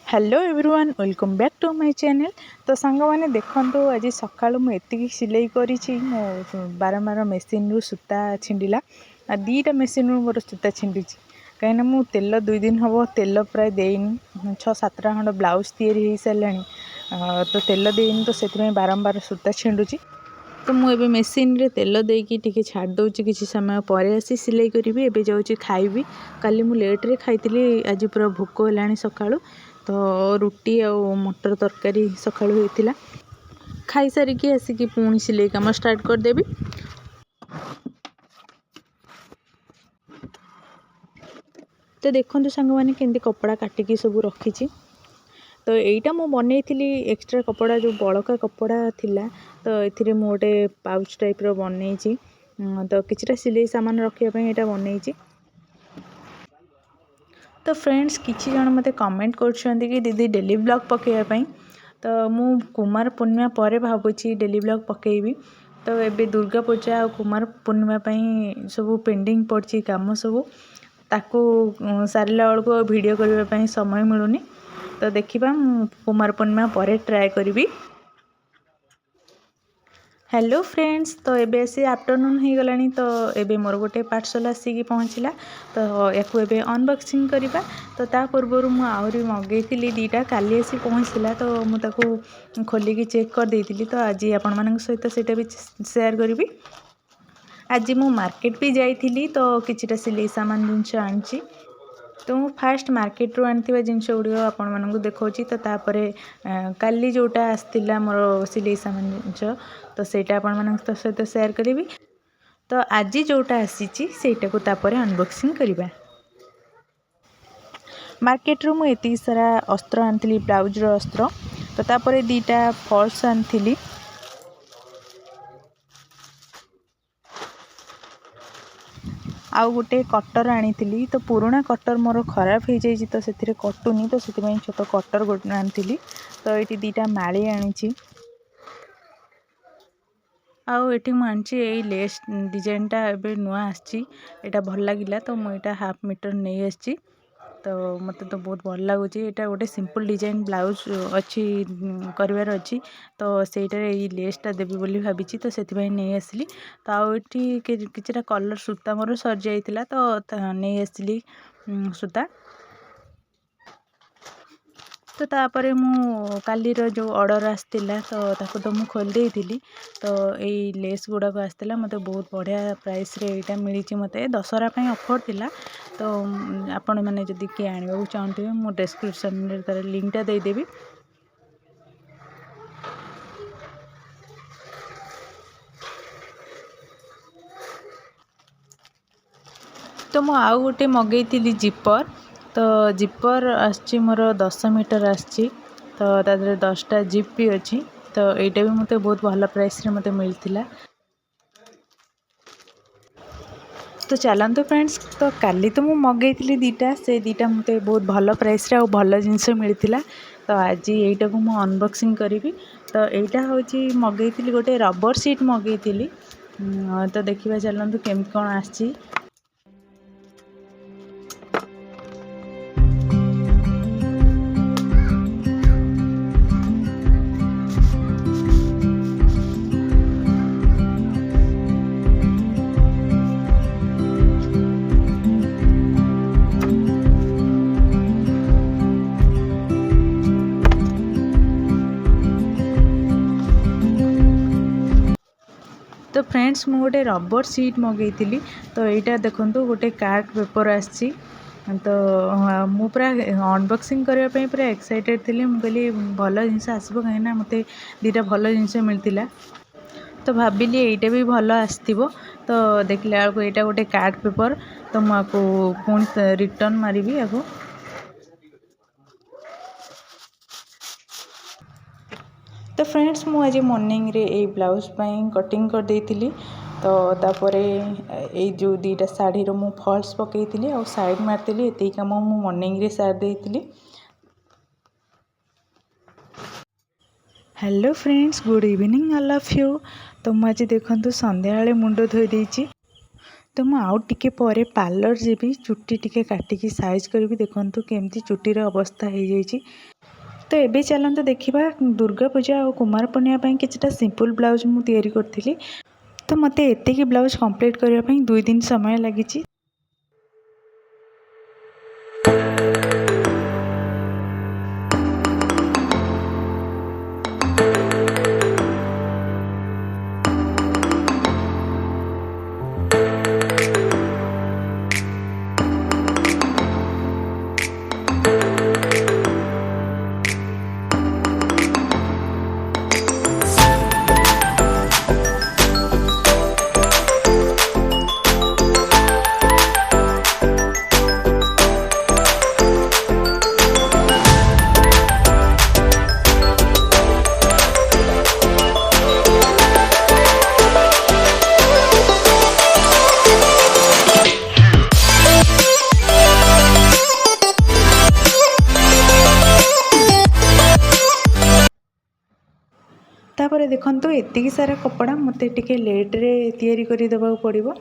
Hello everyone welcome back to my channel. तो song मैंने देखो आज सका मुझे सिलाई करी मो बारंबार मेसीन रु सूता छिंडिला दीटा मेसीन रु मोर सूता छिंडी कहीं मु तेल 2 दिन हम तेल प्राय देनी 6-7टा खंड ब्लाउज तैयारी हो सारे तो तेल देनी तो से बारंबार सूता छिंडुची। तो मुझे मेसीन रे तेल देकी टिके छाड़ दूची किसी समय पर आसी सिलाई करी एबे जाऊँगी खाइबी। काली मु लेट्रे खाई आज पूरा भोक है सका तो रुटी आ मटर तरकारी सका होता खाई सारिकी आसिकी पुणी सिलाई काम स्टार्ट करदेवी। तो देखो सांग मैंने केमती कपड़ा काटिकी सब रखी तो यहीटा मु बनई एक्सट्रा कपड़ा जो बड़का कपड़ा थिला तो ये गोटे पाउच टाइप रो बनई तो किछटा सिलाई सामान रखापी यहाँ बनई। तो फ्रेंड्स किसी जन मत कमेंट कर दीदी डेली ब्लॉग पकड़ापी तो मु कुमार पूर्णिमा पर भावुची डेली ब्लॉग पकेबी। तो एबे दुर्गा पूजा और कुमार पूर्णिमा सब पेंडिंग पड़ी कम सब ताकू सारा बेलू वीडियो करने समय मिलूनी तो देखा कुमार पूर्णिमा पर ट्राए करी। हेलो फ्रेंड्स तो एबे से आफ्टरनून हो गला तो एबे मोर गोटे पार्सल आसिक पहुँचला तो या अनबॉक्सिंग करवा। तो ता पूर्व मु आहरी मगेली दीटा काली आसी पहुँचला तो मुझे खोलिकी चेक कर देती तो आज आपण मान सहित से भी शेयर करी। आज मु मार्केट भी जाइली तो किछटा सिलाई सामान जिनस आनी तो मु फास्ट मार्केट रू आनी जिनस गुड़ आपण मानक देखा तो तापर काली जोटा आसला मोर सिलाई सामान जिनस तो सेटा आपण मान सहित शेयर करी। तो आज जोटा आसी सेटा को तापर अनबॉक्सिंग करवा। मार्केट रू मुझे सारा अस्त्र आनी ब्लाउज रो अस्त्र तो तापर दीटा फॉल्स आनी आउ गोटे कटर आनी तो पुराणा कटर मोर खराब हो जाए तो से कटुनी तो से छोट कटर गोटे आनी तो ये दीटा माली आनी आउ ये मुझे लेस डिजाइनटा ए नुआ आसा भल लगे तो मुझे हाफ मीटर नहीं आसी तो मत तो बहुत भल लगुच। यहाँ गोटे सिंपल डिजाइन ब्लाउज अच्छी करार अच्छी तो सहीटार लेसटा देवी बोली भावी तो से नहीं आसली तो आउटी किसी कलर सूता मोर सर जाइला तो नहीं आसली सूता। तो तापर मु कालीर जो ऑर्डर आसला तो ताको तो मु खोल देती तो यही लेस गुड़ाक आसला मत बहुत बढ़िया प्राइस रे यहाँ मिली मत दशहरा ऑफर थिला तो आपण मैंने जदि किए आने चाहते मु डिस्क्रिप्शन तार लिंकटा देदेवी। तो मु आउ गोटे मगई जिपर तो जिपर आसी मोर 10 मीटर आसी तो तादरे 10टा जिप भी अच्छी तो यहाँ भी मत बहुत भल प्राइस रे मत मिलता। तो चलते फ्रेंड्स तो काली तो मुझे मगई दीटा से दीटा मत बहुत भल प्राइस रे भल जिनस मिलता तो आज यहीटा को मुझे अनबॉक्सिंग करी। तो यहाँ हूँ मगई गोटे रबर सीट मगई तो देखा चलते केमती कौन आसी। तो फ्रेंड्स मु गोटे रबर सीट मगई तो यहाँ देखो गोटे कार्ड पेपर आसी तो मु पूरा अनबॉक्सिंग करने पूरा एक्साइटेड थी मुझे भल जिनस आसो कहीं मत दीटा भल जिनस मिलता तो भाविली यहाँ भी भल आसो तो देखला यहाँ गोटे कार्ड पेपर तो मुझे पुणी रिटर्न मारी आपको। तो फ्रेंड्स मु आज मॉर्निंग रे ए ब्लाउज कटिंग कर देती तो तापर ये जो दीटा शाढ़ी मु फॉल्स पकई और साइड मारती ये कम मु मॉर्निंग रे सार देती। Hello friends good evening all of you. तो मुझे देखो संध्या मुंड धोई देती तो ମୁଁ ଆଉ ଟିକେ ପରେ ପାର୍ଲର ଯିବି, ଚୁଟି ଟିକେ କାଟିକି ସାଇଜ୍ କରିବି। ଦେଖନ୍ତୁ କେମିତି ଚୁଟିର ଅବସ୍ଥା ହେଇଯାଇଛି। ତ ଏବେ ଚାଲନ୍ତୁ ଦେଖିବା ଦୁର୍ଗା ପୂଜା ଆଉ କୁମାର ପୂର୍ଣ୍ଣିମା ପାଇଁ କିଛିଟା ସିମ୍ପଲ୍ ବ୍ଲାଉଜ୍ ମୁଁ ତିଆରି କରିଥିଲି। ତ ମୋତେ ଏତିକି ବ୍ଲାଉଜ୍ କମ୍ପ୍ଲିଟ୍ କରିବା ପାଇଁ 2 ଦିନ ସମୟ ଲାଗିଛି। तापर देखंतु एतिकी सारा कपड़ा मते टिके लेट्रे तैयारी करी देबाक पड़िबो,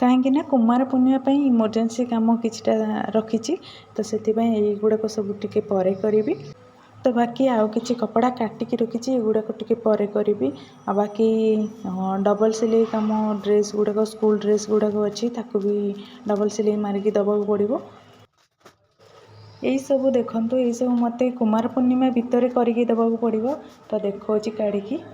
कहीं ना कुमार पूर्णिमा ପାଇଁ इमरजेंसी काम किछटा रखिछि। तो सेतिपई एई गुड़ाक सब टिके परे करिवि। तो बाकी आउ किछि कपड़ा काटिकी रखिछि, एगुड़ाक टिके परे करिवि। आ बाकी डबल सिलाई काम ड्रेस गुड़ाक स्कूल ड्रेस गुड़ाक अच्छी ताकू भी डबल सिलाई मारिकी दबाक पड़िबो। यही सब देखंतु, यही सब मते कुमार पूर्णिमा भितर करिकी दबाक पड़िबो। तो देखौछि काढिकी।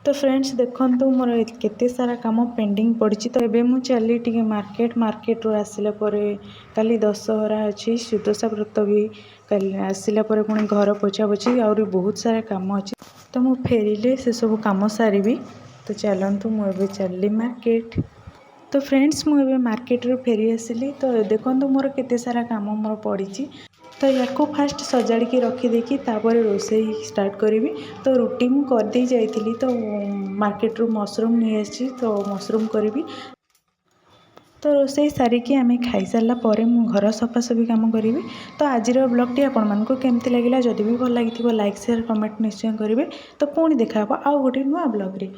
तो फ्रेंड्स देखंतु मोर केते सारा काम पेंडिंग पड़ी। तो एबे मु चली टिके मार्केट रो आसिला परे काली दशहरा अच्छी, सुदशा व्रत भी काली आसिला परे पुणी घर पोछा पोछी और बहुत सारा काम अच्छी। तो मु फेरिले से सब काम सारिबी। तो चलंतु मु एबे चली मार्केट। तो फ्रेंड्स मु एबे मार्केट रो फेरी आसिली। तो देखंतु मोर केते सारा काम मोर पड़ी। तो याको फास्ट सजाड़ी रखी देखी तापर रोषेई स्टार्ट करी। तो रुटी मु कर दे जाइथिली, तो मार्केट रू मशरूम नहीं आसी, तो मशरूम करी। तो रोषेई सारिकी आम खाई सारा पर मु घर सफासफी काम करी। तो आज ब्लॉगटी आपण मानकु केमती लगिला, जदि भी भल लगी लाइक शेयर कमेंट निश्चय करेंगे। तो पुणी देखा आउ गोटे नुआ ब्लॉग रे।